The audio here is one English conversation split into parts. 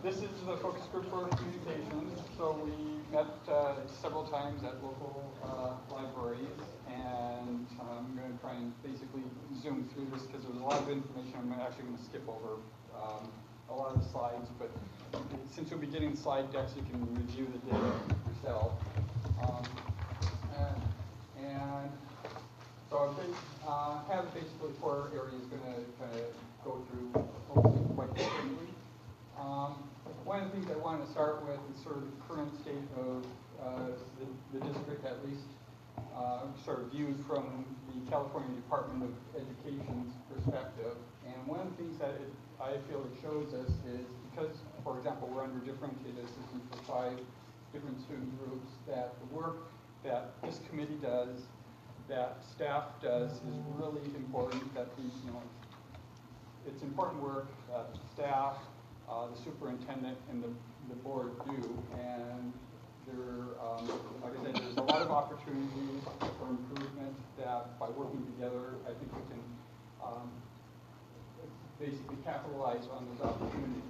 This is the focus group for communications. So we met several times at local libraries, and I'm going to try and basically zoom through this because there's a lot of information. I'm actually going to skip over a lot of the slides, but since you'll be getting slide decks, you can review the data yourself. And so I have basically 4 areas going to kind of go through hopefully quite quickly. One of the things I wanted to start with is sort of the current state of the district, at least sort of viewed from the California Department of Education's perspective. And one of the things that I feel it shows us is because, for example, we're under differentiated assistance for 5 different student groups, that the work that this committee does, that staff does, is really important. That it's important work that staff, the superintendent, and the board do, and there, like I said, there's a lot of opportunities for improvement that by working together, I think we can basically capitalize on those opportunities.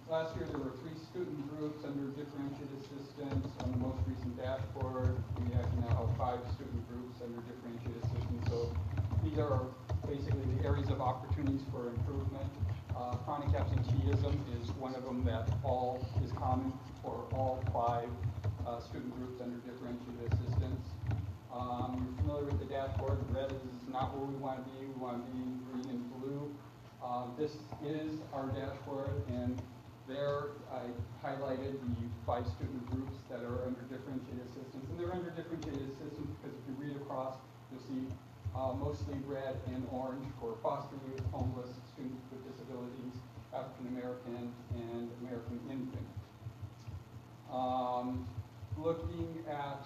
Last year there were 3 student groups under differentiated assistance. On the most recent dashboard, we actually now have 5 student groups under differentiated assistance. So these are basically the areas of opportunities for improvement. Chronic absenteeism is one of them that is common for all 5 student groups under differentiated assistance. You're familiar with the dashboard. Red is not where we want to be. We want to be green and blue. This is our dashboard, and there I highlighted the 5 student groups that are under differentiated assistance. And they're under differentiated assistance because if you read across, you'll see mostly red and orange for foster youth, homeless, students with disabilities, African American, and American infant. Looking at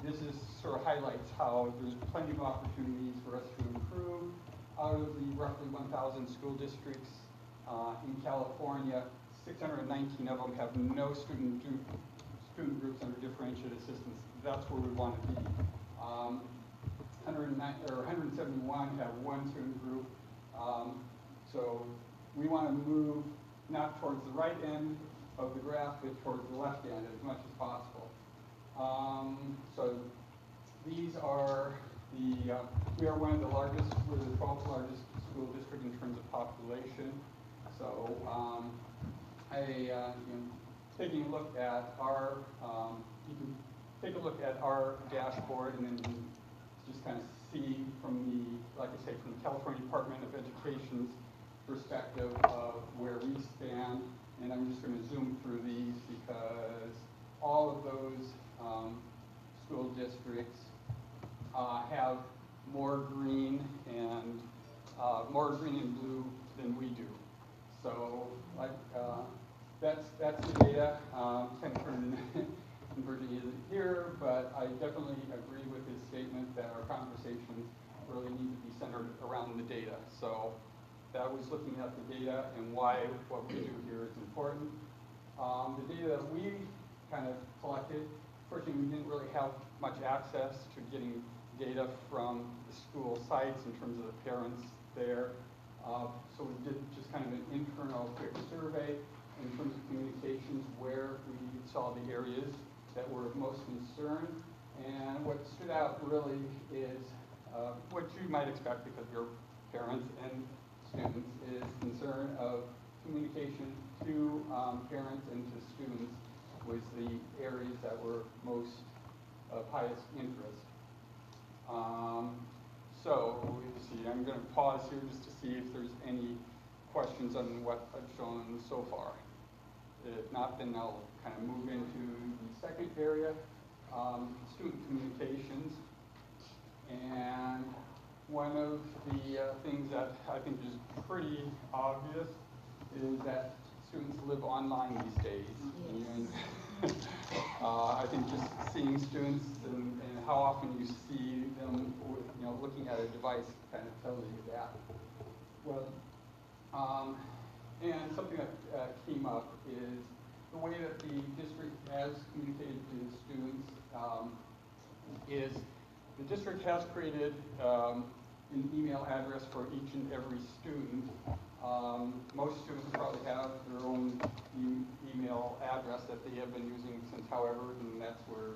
this is sort of highlights how there's plenty of opportunities for us to improve. Out of the roughly 1,000 school districts in California, 619 of them have no student groups under differentiated assistance. That's where we want to be. 171 have 1 student group. So we want to move not towards the right end of the graph, but towards the left end as much as possible. So these are we are one of the largest, we're the 12th largest school district in terms of population. So taking a look at our, you can take a look at our dashboard and then just kind of see from like I say, from the California Department of Education's perspective of where we stand. And I'm just going to zoom through these because all of those school districts have more green and blue than we do. So like that's the data. Kind of in Virginia isn't here, but I definitely agree with his statement that our conversations really need to be centered around the data. So that was looking at the data and why what we do here is important. The data that we kind of collected, fortunately we didn't really have much access to getting data from the school sites in terms of the parents there. So we did just kind of an internal quick survey in terms of communications where we saw the areas that were of most concern. And what stood out really is what you might expect because you're parents and students is concern of communication to parents and to students was the areas that were most of highest interest. So let's see, I'm going to pause here just to see if there's any questions on what I've shown so far. If not, then I'll kind of move into the second area, student communications. And one of the things that I think is pretty obvious is that students live online these days. And I think just seeing students and how often you see them, looking at a device kind of tells you that. Well, and something that came up is the way that the district has communicated to students is the district has created an email address for each and every student. Most students probably have their own email address that they have been using since however, and that's where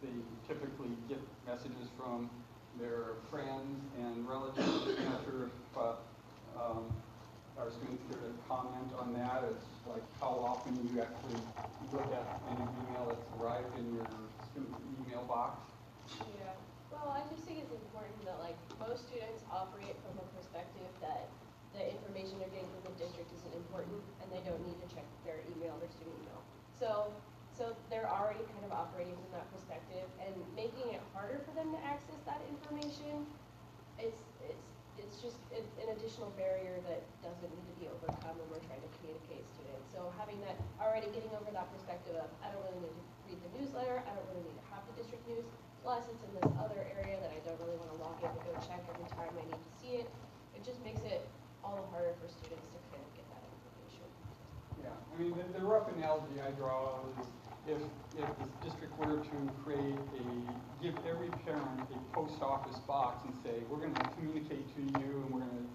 they typically get messages from their friends and relatives. I'm not sure if our students care to comment on that. It's like how often you actually look at any email that's arrived in your student email box. Yeah, well, I just think it's important that like most students operate from a perspective that the information they're getting from the district isn't important and they don't need to check their email, their student email. So they're already kind of operating from that perspective, and making it harder for them to access that information, it's just an additional barrier that doesn't need to be overcome when we're trying to communicate students. So having that, already getting over that perspective of, I don't really need to read the newsletter, I don't really need to have the district news, plus it's in this other area that I don't really want to log in to go check every time I need to see it. It just makes it all the harder for students to kind of get that information. Yeah, I mean, the rough analogy I draw is if the district were to give every parent a post office box and say, we're going to communicate to you and we're going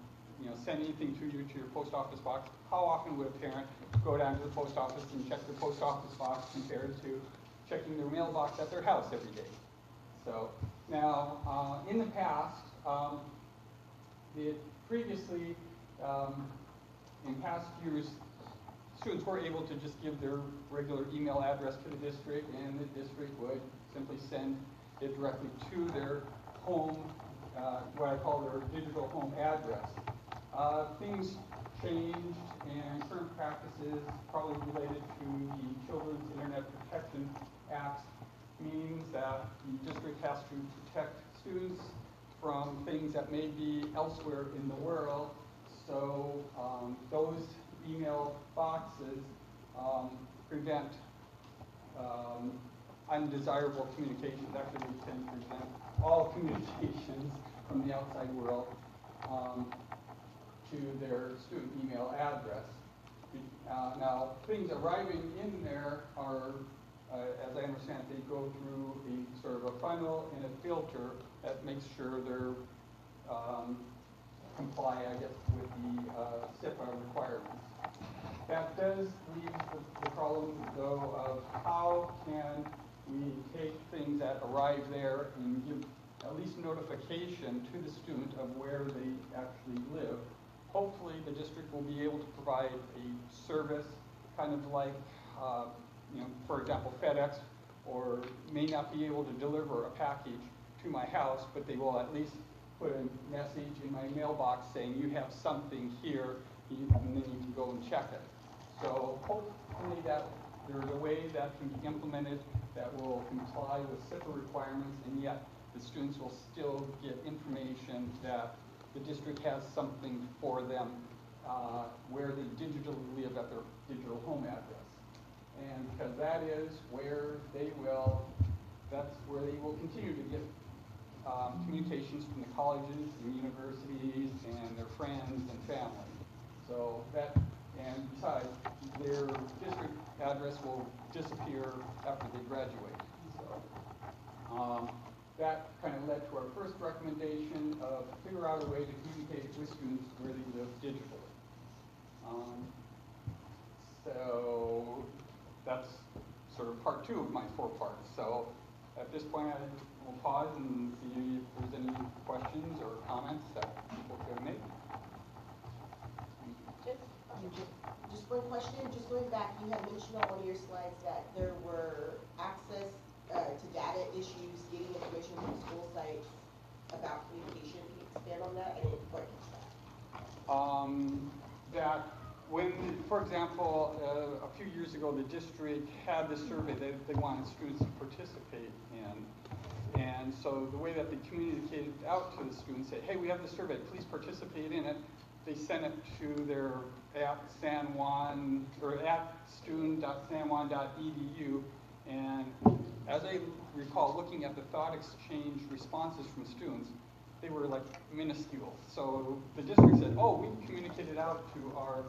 to send anything to you to your post office box, how often would a parent go down to the post office and check their post office box compared to checking their mailbox at their house every day? So now, in the past, previously, in past years, students were able to just give their regular email address to the district, and the district would simply send it directly to their home, what I call their digital home address. Things changed, and current practices, probably related to the Children's Internet Protection Act, means that the district has to protect students from things that may be elsewhere in the world. So those email boxes prevent undesirable communications. Actually, they can prevent all communications from the outside world to their student email address. Now, things arriving in there are, as I understand it, they go through a sort of a funnel and a filter that makes sure they're comply, I guess, with the SIPA requirements. That does leave the problem, though, of how can we take things that arrive there and give at least notification to the student of where they actually live. Hopefully, the district will be able to provide a service, kind of like, for example, FedEx, or may not be able to deliver a package to my house, but they will at least put a message in my mailbox saying you have something here, and then you can go and check it. So hopefully that there's a way that can be implemented that will comply with SIPA requirements, and yet the students will still get information that the district has something for them where they digitally live at their digital home address. And because that is where that's where they will continue to get communications from the colleges and universities and their friends and family. So that, and besides, their district address will disappear after they graduate. So that kind of led to our first recommendation of figure out a way to communicate with students where they live digitally. So that's sort of part two of my 4 parts. So at this point, I will pause and see if there's any questions or comments that people could make. Just one question, just going back, you had mentioned on one of your slides that there were access to data issues, getting information from school sites about communication. Can you expand on that? I didn't quite catch that. That when, for example, a few years ago, the district had this survey that they wanted students to participate in. And so the way that they communicated out to the students, say, hey, we have this survey, please participate in it. They sent it to their @San Juan, or @student.sanjuan.edu. And as I recall, looking at the thought exchange responses from students, they were like minuscule. So the district said, oh, we communicated out to our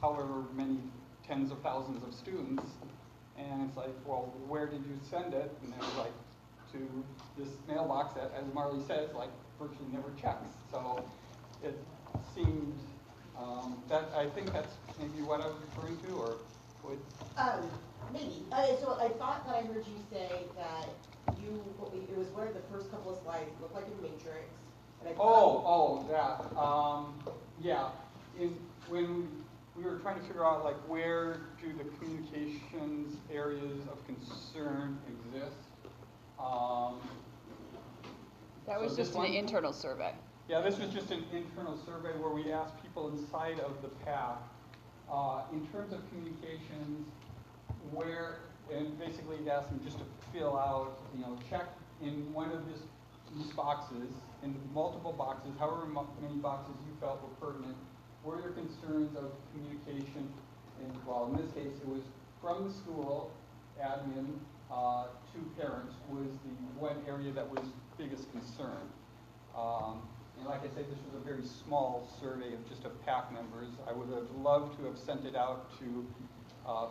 however many tens of thousands of students. And it's like, well, where did you send it? And it was like, to this mailbox that, as Marley says, like virtually never checks. So it seemed, I think that's maybe what I was referring to, or would? Maybe. So I thought that I heard you say that it was one of the first couple of slides, looked like a matrix. And I thought, That. Yeah. When we were trying to figure out like where do the communications areas of concern exist. That was So this just an one? internal survey. Yeah, this was just an internal survey where we asked people inside of the PAC, in terms of communications, where, and basically asked them just to fill out, check in one of these boxes, in multiple boxes, however many boxes you felt were pertinent, were your concerns of communication, and well, in this case, it was from the school, admin, to parents, was the one area that was biggest concern. And like I said, this was a very small survey of just of PAC members. I would have loved to have sent it out to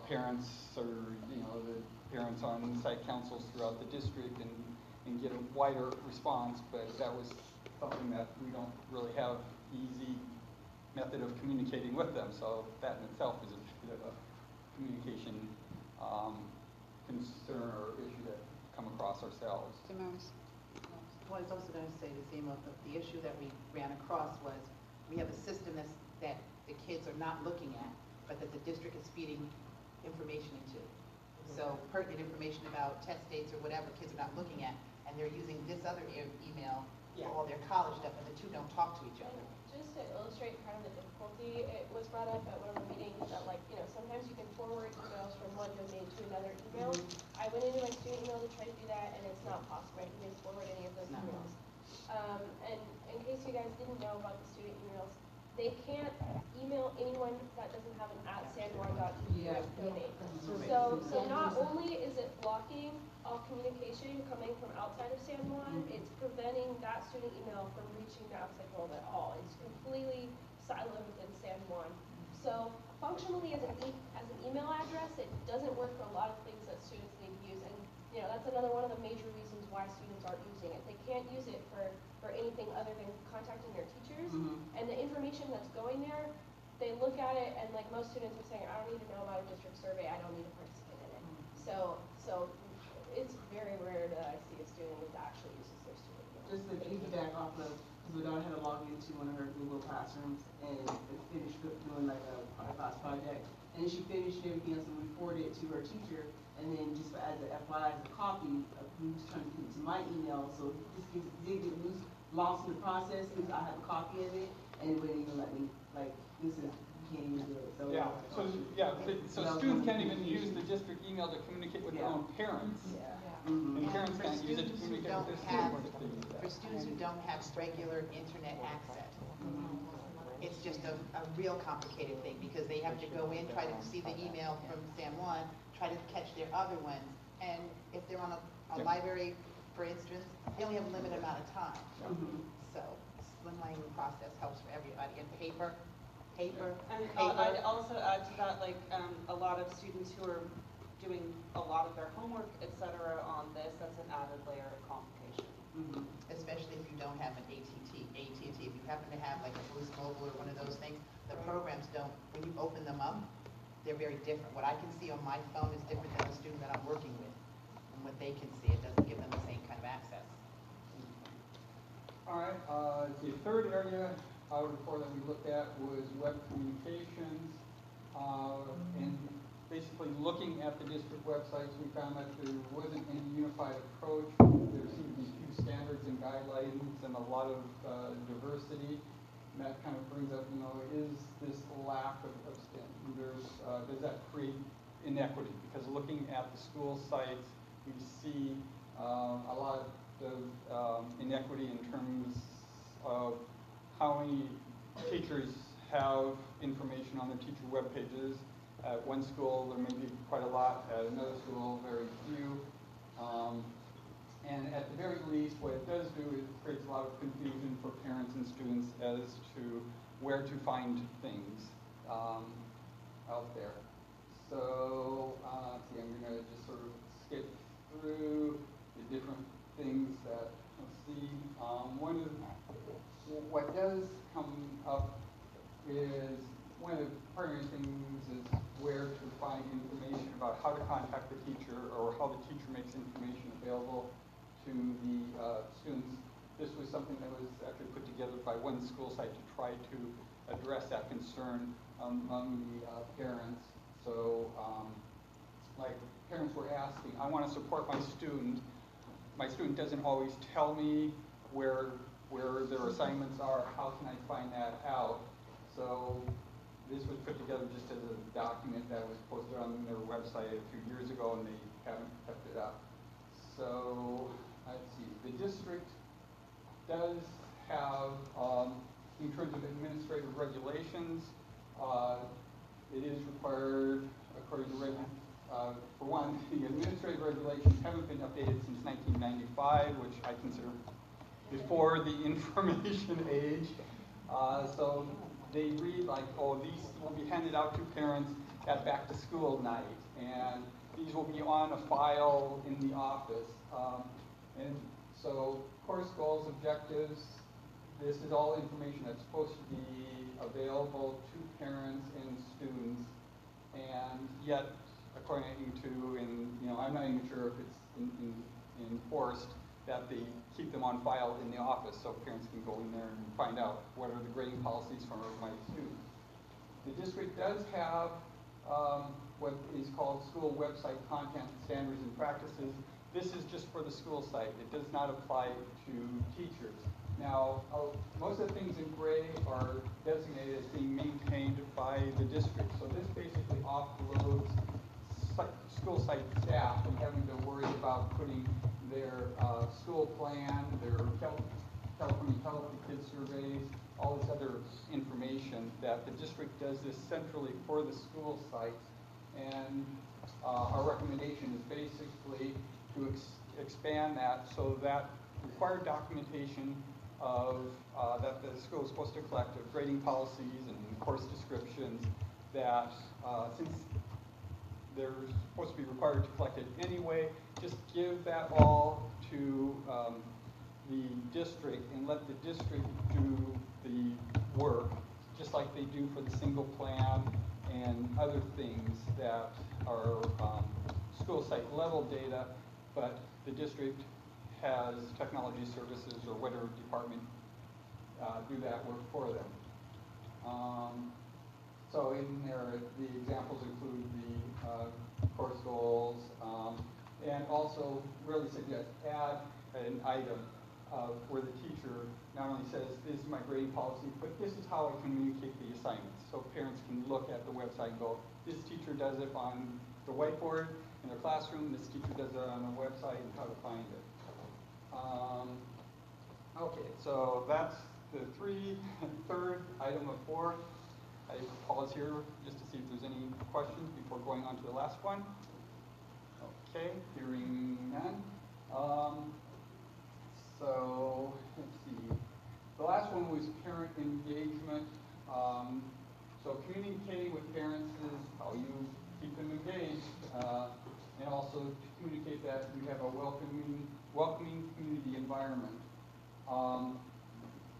parents or, the parents on site councils throughout the district and get a wider response, but that was something that we don't really have easy method of communicating with them. So that in itself is a bit of a communication concern or issue that come across ourselves. Damaris. Well, I was also going to say the same of the issue that we ran across was we have a system that the kids are not looking at, but that the district is feeding information into. So pertinent information about test dates or whatever kids are not looking at, and they're using this other email for all their college stuff, and the two don't talk to each other. Just to illustrate kind of the difficulty, it was brought up at one of the meetings that sometimes you can forward emails from one domain to another email. I went into my student email to try to do that, and it's not possible. I can't forward any of those emails. And in case you guys didn't know about the student emails, they can't email anyone that doesn't have an @sanjuan.edu domain. So not only is it blocking all communication coming from outside of San Juan, it's preventing that student email from reaching the outside world at all. It's completely siloed within San Juan. So functionally as an email address, it doesn't work for a lot of things that students need to use. And that's another one of the major reasons why students aren't using it. They can't use it for anything other than contacting their teachers. And the information that's going there, they look at it and like most students are saying, I don't need to know about a district survey, I don't need to participate in it. So it's very rare that I see a student that actually uses their student email. Just to piggyback off of, because my daughter had to log into one of her Google Classrooms and finished doing like a class project. And then she finished everything else and we forwarded it to her teacher. And then just as a FYI, as a copy, we was trying to get it to my email. So this did get lost in the process because I have a copy of it and it wouldn't even let me, this is, you can't even do it. So students can't even use the district email to communicate with their own parents. And parents can't use it to communicate with their students. For students who don't have regular internet access, it's just a real complicated thing because they have to go in, try to see the email from San Juan, try to catch their other ones, and if they're on a library, for instance, they only have a limited amount of time. So streamlining the process helps for everybody. And paper. And I'd also add to that, a lot of students who are doing a lot of their homework, etc. on this, that's an added layer of complication. Especially if you don't have an AT&T. If you happen to have like a Boost Mobile or one of those things, the programs don't, when you open them up, they're very different. What I can see on my phone is different than the student that I'm working with. And what they can see, it doesn't give them the same kind of access. All right, the third area report that we looked at was web communications. And basically looking at the district websites, we found that there wasn't any unified approach. There seemed to be few standards and guidelines and a lot of diversity. And that kind of brings up, is this lack of standards, does that create inequity? Because looking at the school sites, we see a lot of inequity in terms of how many teachers have information on their teacher web pages. At one school, there may be quite a lot. At another school, very few. And at the very least, what it does do is it creates a lot of confusion for parents and students as to where to find things out there. So, let's see, I'm going to just sort of skip through the different things that let's see, what does come up is, one of the primary things is where to find information about how to contact the teacher, or how the teacher makes information available to the students. This was something that was actually put together by one school site to try to address that concern among the parents. So, like, parents were asking, I want to support my student. My student doesn't always tell me where their assignments are. How can I find that out? So this was put together just as a document that was posted on their website a few years ago, and they haven't kept it up. So let's see, the district does have, in terms of administrative regulations, it is required, according to for one, the administrative regulations haven't been updated since 1995, which I consider before the information age. So they read like, oh, these will be handed out to parents at back to school night, and these will be on a file in the office. And so course goals, objectives, this is all information that's supposed to be available to parents and students, and yet, according to, and I'm not even sure if it's enforced, that they keep them on file in the office so parents can go in there and find out what are the grading policies for my students. The district does have what is called school website content standards and practices. This is just for the school site. It does not apply to teachers. Now, most of the things in gray are designated as being maintained by the district. So this basically offloads school site staff from having to worry about putting their school plan, their California Healthy Kids surveys, all this other information, that the district does this centrally for the school sites. And our recommendation is basically to expand that so that required documentation of that the school is supposed to collect of grading policies and course descriptions, that since they're supposed to be required to collect it anyway, just give that all to the district and let the district do the work, just like they do for the single plan and other things that are school site level data, but the district has technology services or whatever department do that work for them. So in there, the examples include the course goals, and also really suggest add an item where the teacher not only says, this is my grading policy, but this is how I communicate the assignments. So parents can look at the website and go, this teacher does it on the whiteboard in their classroom, this teacher does it on the website, and how to find it. Okay, so that's the third item of 4. I pause here just to see if there's any questions before going on to the last one. Okay, hearing none. So let's see. The last one was parent engagement. So communicating with parents is how you keep them engaged, and also to communicate that you have a welcoming community environment.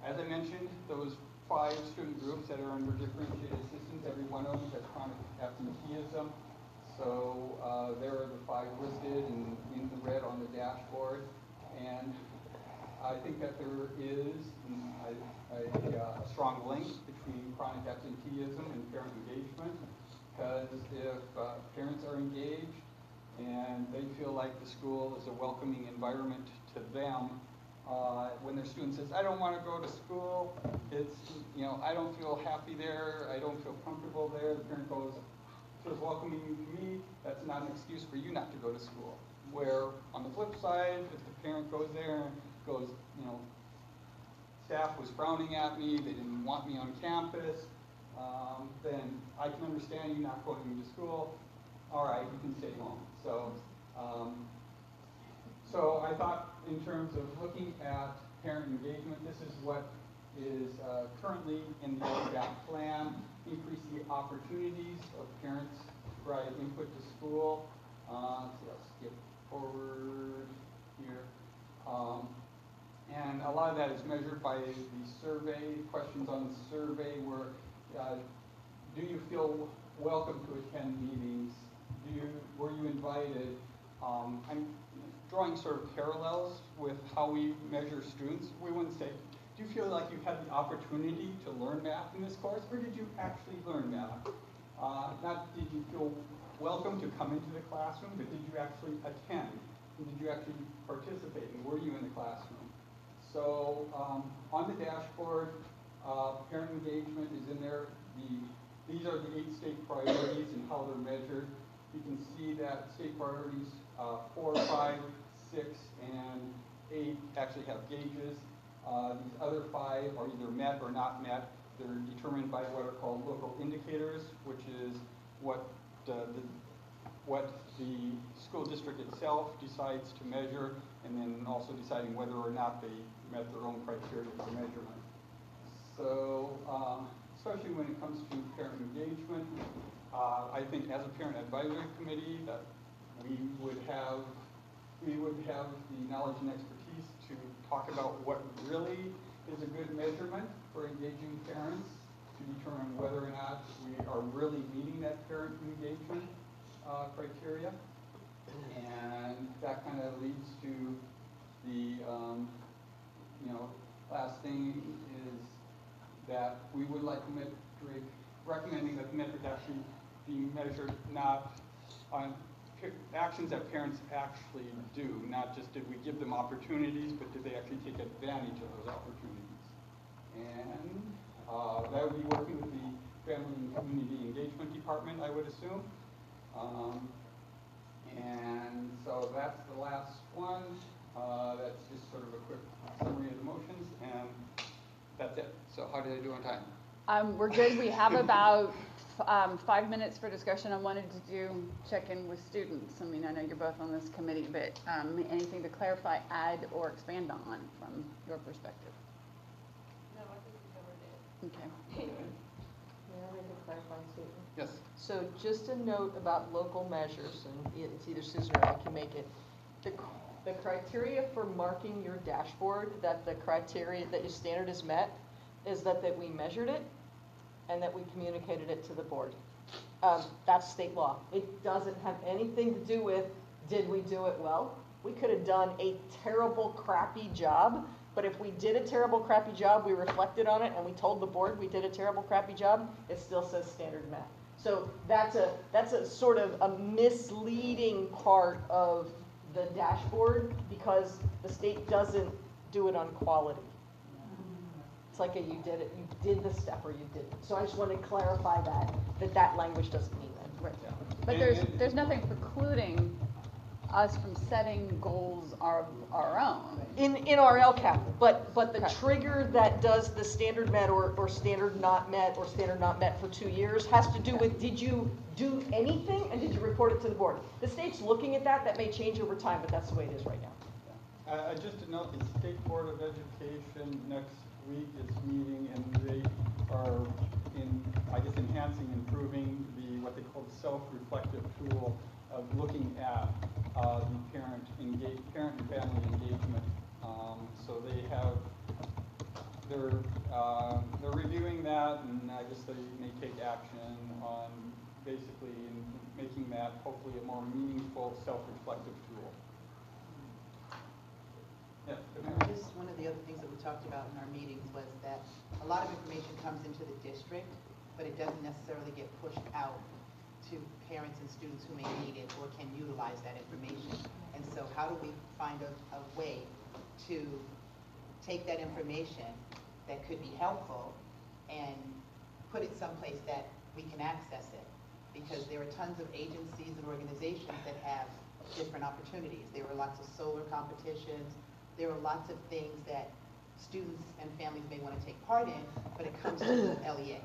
As I mentioned, those 5 student groups that are under differentiated systems, every one of them has chronic absenteeism. So there are the 5 listed in the red on the dashboard. And I think that there is a strong link between chronic absenteeism and parent engagement, because if parents are engaged and they feel like the school is a welcoming environment to them, when their student says, I don't want to go to school, it's, I don't feel happy there, I don't feel comfortable there, the parent goes, feels welcoming to me, that's not an excuse for you not to go to school. Where on the flip side, if the parent goes there and goes, staff was frowning at me, they didn't want me on campus, then I can understand you not going to school. All right, you can stay home. So I thought, in terms of looking at parent engagement, this is what is currently in the LCAP plan. Increase the opportunities of parents to provide input to school. Let's see, I'll skip forward here. And a lot of that is measured by the survey, questions on the survey where, do you feel welcome to attend meetings? Were you invited? I'm drawing sort of parallels with how we measure students. We wouldn't say, do you feel like you had the opportunity to learn math in this course, or did you actually learn math? Not did you feel welcome to come into the classroom, but did you actually attend? And did you actually participate? And were you in the classroom? So on the dashboard, parent engagement is in there. These are the 8 state priorities and how they're measured. You can see that state priorities 4, 5, 6, and 8 actually have gauges. These other 5 are either met or not met. They're determined by what are called local indicators, which is what the school district itself decides to measure, and then also deciding whether or not they met their own criteria for measurement. So, especially when it comes to parent engagement, I think as a parent advisory committee that we would have the knowledge and expertise to talk about what really is a good measurement for engaging parents to determine whether or not we are really meeting that parent engagement criteria. And that kind of leads to the, last thing is that we would like metric, recommending that the metric actually be measured not on actions that parents actually do, not just did we give them opportunities, but did they actually take advantage of those opportunities. And that would be working with the Family and Community Engagement Department, I would assume. And so that's the last one. That's just sort of a quick summary of the motions, and that's it. So how did I do on time? We're good. We have about 5 minutes for discussion. I wanted to check in with students. I mean, I know you're both on this committee, but anything to clarify, add, or expand on from your perspective? No, I think we covered it. Okay. May I make a clarifying statement? Yes. So just a note about local measures, and it's either Susan or I can make it. The criteria for marking your dashboard, that the criteria that your standard is met, is that we measured it and that we communicated it to the board. That's state law. It doesn't have anything to do with, did we do it well? We could have done a terrible, crappy job, but if we did a terrible, crappy job, we reflected on it and we told the board we did a terrible, crappy job, it still says standard met. So that's a sort of a misleading part of the dashboard because the state doesn't do it on quality. It's like you did it, you did the step or you didn't. So I just want to clarify that language doesn't mean that. Right. But there's nothing precluding us from setting goals of our own. In our LCAP, but the Okay. trigger that does the standard met or standard not met or standard not met for 2 years has to do with, did you do anything and did you report it to the board? The state's looking at that may change over time, but that's the way it is right now. Just to note, the State Board of Education next week is meeting, and they are enhancing, improving what they call the self-reflective tool of looking at the parent and family engagement. So they're reviewing that, and I guess they may take action on basically making that hopefully a more meaningful self-reflective tool. Yeah. Just one of the other things that we talked about in our meetings was that a lot of information comes into the district, but it doesn't necessarily get pushed out to parents and students who may need it or can utilize that information. And so how do we find a way to take that information that could be helpful and put it someplace that we can access it? Because there are tons of agencies and organizations that have different opportunities. There were lots of solar competitions. There are lots of things that students and families may want to take part in, but it comes to the LEA.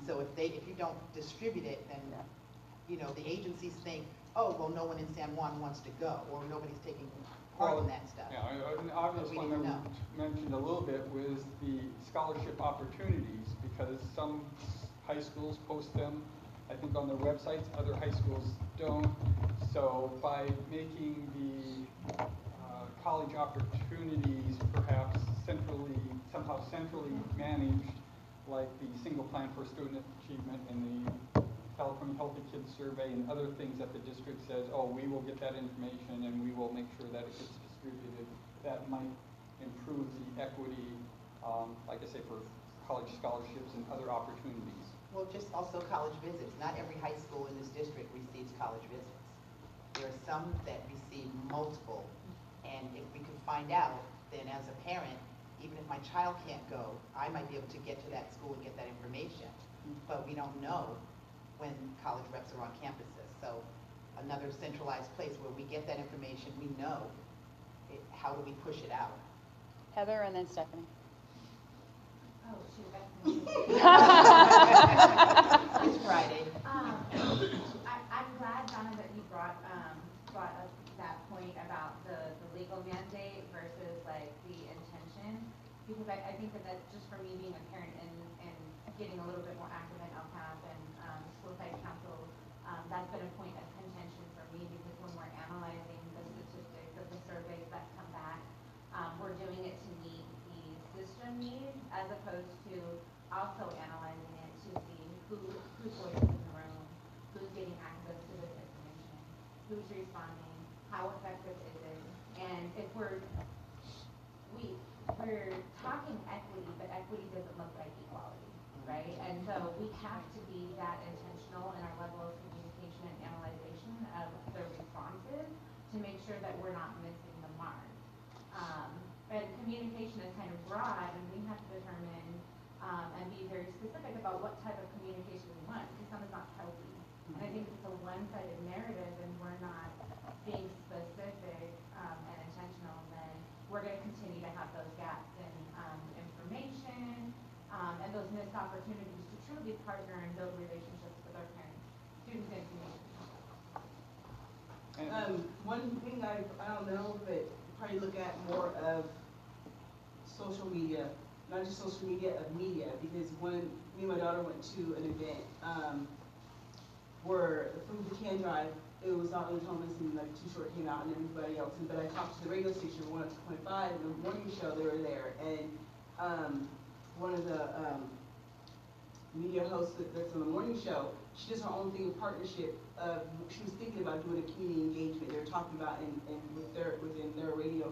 So if you don't distribute it, then the agencies think, oh, well, no one in San Juan wants to go, or nobody's taking part in that stuff. Yeah, an obvious we one didn't that we mentioned a little bit was the scholarship opportunities, because some high schools post them, I think, on their websites, other high schools don't. So by making the college opportunities perhaps somehow centrally managed, like the single plan for student achievement and the California Healthy Kids Survey and other things that the district says, oh, we will get that information and we will make sure that it gets distributed. That might improve the equity, like I say, for college scholarships and other opportunities. Well, just also college visits. Not every high school in this district receives college visits. There are some that receive multiple. And if we can find out, then as a parent, even if my child can't go, I might be able to get to that school and get that information. But we don't know when college reps are on campuses. So another centralized place where we get that information, we know it, how do we push it out? Heather and then Stephanie. Oh, shoot, that's me. It's Friday. I'm glad, Donna, that you brought up that point about the legal mandate versus like the intention, because I think that just for me being a parent and getting a little bit more active in LCAP and school site council, that's been a point of contention for me, because when we're analyzing the statistics of the surveys that come back, we're doing it to meet the system needs as opposed to also analyzing it to see whose voice is in the room, who's getting access to this information, who's responding, how effective is it, and if we're talking equity, but equity doesn't look like equality, right? And so we have to be that intentional in our level of communication and analyzation of the responses to make sure that we're not missing the mark. And communication is kind of broad, and we have to determine and be very specific about what type of communication we want, because some is not healthy. And I think it's a one-sided narrative, and we're not being specific and intentional, then we're going to continue to have those gaps in information and those missed opportunities to truly partner and build relationships with our parents, students, and community. One thing I don't know, but probably look at more of social media, not just social media, of media, because when me and my daughter went to an event where the Food We Can Drive, it was not only Thomas and like Too Short came out and everybody else, but I talked to the radio station, 102.5, and the morning show, they were there, and one of the media hosts that's on the morning show, she does her own thing in partnership. She was thinking about doing a community engagement. They were talking about within their radio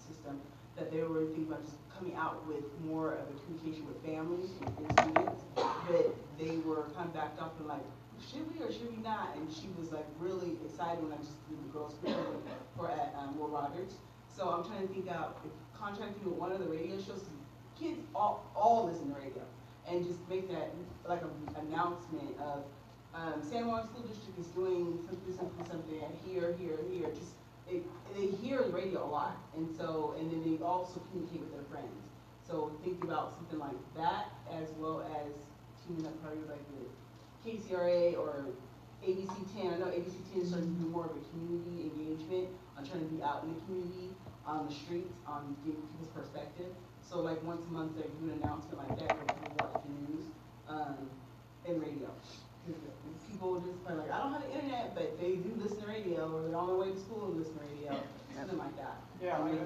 system that they were thinking about just coming out with more of a communication with families and students, but they were kind of backed up and like, should we or should we not? And she was like really excited when I just did the girls' for at Will Rogers. So I'm trying to think out if contracting with one of the radio shows, kids all listen to radio, and just make that like an announcement of San Juan School District is doing something here. Just they hear the radio a lot, and then they also communicate with their friends. So think about something like that, as well as teaming up probably like with KCRA or ABC 10. I know ABC 10 is starting to do more of a community engagement on trying to be out in the community, on the streets, on giving people's perspective. So like once a month they do an announcement like that where people watch the news and radio. People just are like, I don't have the internet, but they do listen to radio, or they're on their way to school and listen to radio, something like that. Yeah, I mean,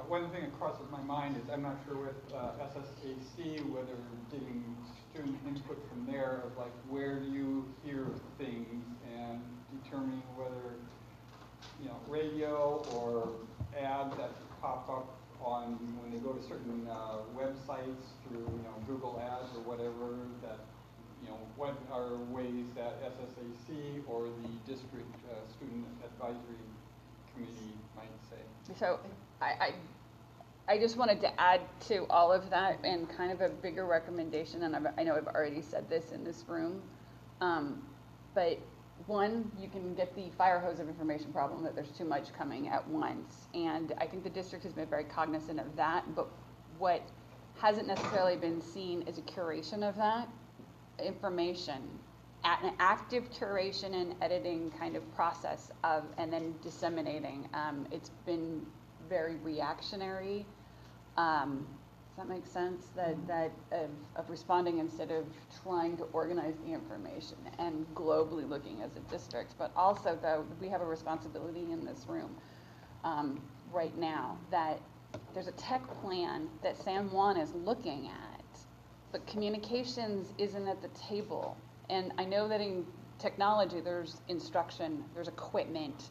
one thing that crosses my mind is I'm not sure with SSAC whether getting student input from there of like where do you hear things and determining whether radio or ads that pop up on when they go to certain websites through Google ads or whatever that. What are ways that SSAC or the district student advisory committee might say? So I just wanted to add to all of that and kind of a bigger recommendation, and I know I've already said this in this room, but one, you can get the fire hose of information problem that there's too much coming at once, and I think the district has been very cognizant of that, but what hasn't necessarily been seen is a curation of that information, an active curation and editing kind of process of, and then disseminating. It's been very reactionary. Does that make sense? That of responding instead of trying to organize the information and globally looking as a district. But also, though, we have a responsibility in this room. right now, that there's a tech plan that San Juan is looking at, but communications isn't at the table. And I know that in technology, there's instruction, there's equipment,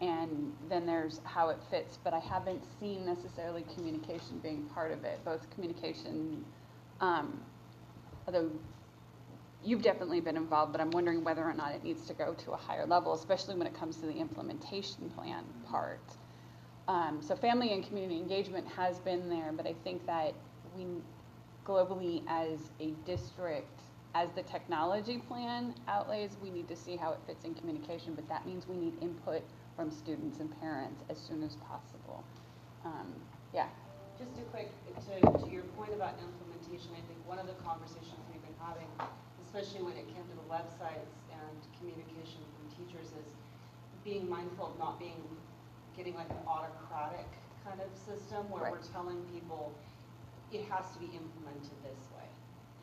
and then there's how it fits, but I haven't seen necessarily communication being part of it, both communication, although you've definitely been involved, but I'm wondering whether or not it needs to go to a higher level, especially when it comes to the implementation plan part. So family and community engagement has been there, but I think that we globally as a district, as the technology plan outlays, we need to see how it fits in communication, but that means we need input from students and parents as soon as possible. Yeah. Just a quick, to your point about implementation, I think one of the conversations we've been having, especially when it came to the websites and communication from teachers, is being mindful of not getting like an autocratic kind of system where we're telling people it has to be implemented this way.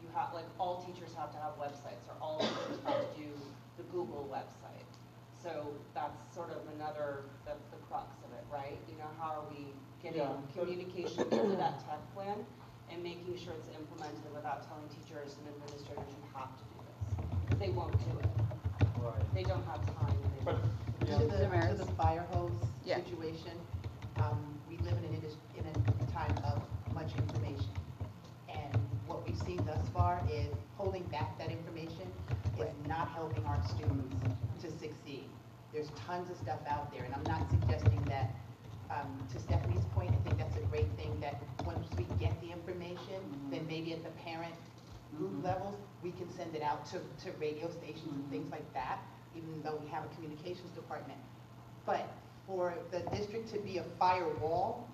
You have, like, all teachers have to have websites, or all teachers have to do the Google website. So that's sort of another, the crux of it, right? You know, how are we getting communication into that tech plan and making sure it's implemented without telling teachers and administrators you have to do this, because they won't do it. Right. They don't have time. But, yeah. To the fire hose Yeah. situation, we live in a time of much information. And what we've seen thus far is holding back that information is not helping our students to succeed. There's tons of stuff out there, and I'm not suggesting that, to Stephanie's point, I think that's a great thing, that once we get the information, then maybe at the parent group levels, we can send it out to radio stations and things like that, even though we have a communications department. But for the district to be a firewall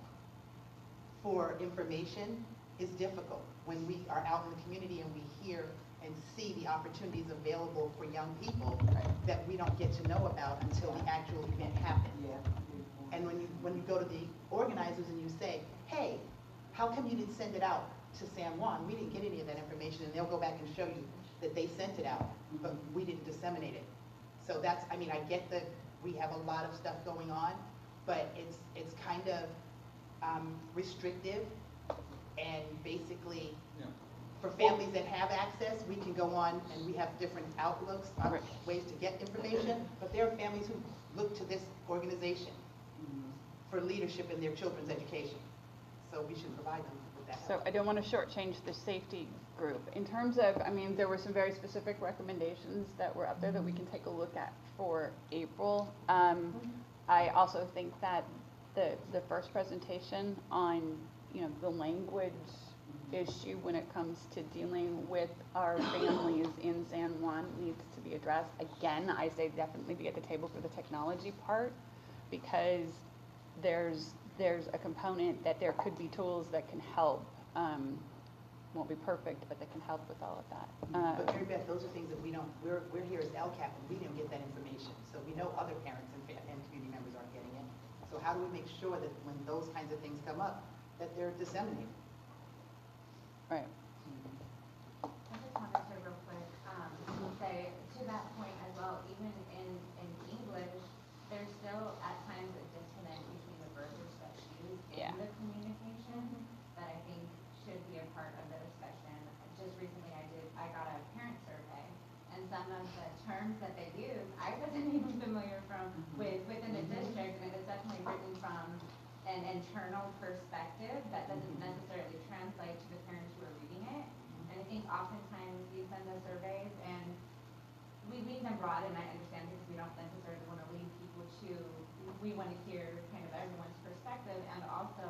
for information is difficult when we are out in the community and we hear and see the opportunities available for young people that we don't get to know about until the actual event happens. Yeah. And when you go to the organizers and you say, hey, how come you didn't send it out to San Juan? We didn't get any of that information, and they'll go back and show you that they sent it out, but we didn't disseminate it. So that's, I mean, I get that we have a lot of stuff going on, but it's kind of restrictive, and basically, for families that have access, we can go on and we have different outlooks, ways to get information, but there are families who look to this organization for leadership in their children's education. So we should provide them with that help. So I don't want to shortchange the safety group. In terms of, I mean, there were some very specific recommendations that were up there that we can take a look at for April. I also think that the first presentation on, you know, the language issue when it comes to dealing with our families in San Juan needs to be addressed. Again, I say definitely be at the table for the technology part, because there's a component that there could be tools that can help. Won't be perfect, but that can help with all of that. But Mary Beth, those are things that we don't, we're here as LCAP and we don't get that information. So we know other parents and community members aren't getting it. So how do we make sure that when those kinds of things come up, that they're disseminated? Right. I just wanted to real quick, say to that point as well, even in English, there's still at times a disconnect between the verbiage that's used in the communication that I think should be a part of the discussion. Just recently I got a parent survey, and some of the terms that they use, I wasn't even familiar within the district, and it is definitely written from an internal perspective that doesn't necessarily translate to the parents who are reading it. And I think oftentimes we send those surveys and we leave them broad, and I understand because we don't necessarily want to lead people to, we want to hear kind of everyone's perspective, and also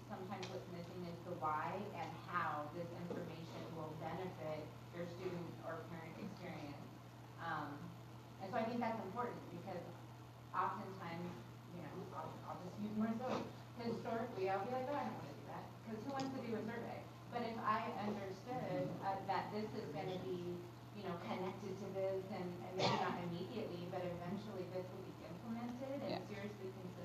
sometimes what's missing is the why and how this information will benefit your student or parent experience. And so I think that's important, because oftentimes, you know, I'll just use more so. Historically, I'll be like, oh, I don't want to do that, because who wants to do a survey? But if I understood that this is going to be, you know, connected to this, and maybe not immediately, but eventually this will be implemented and seriously considered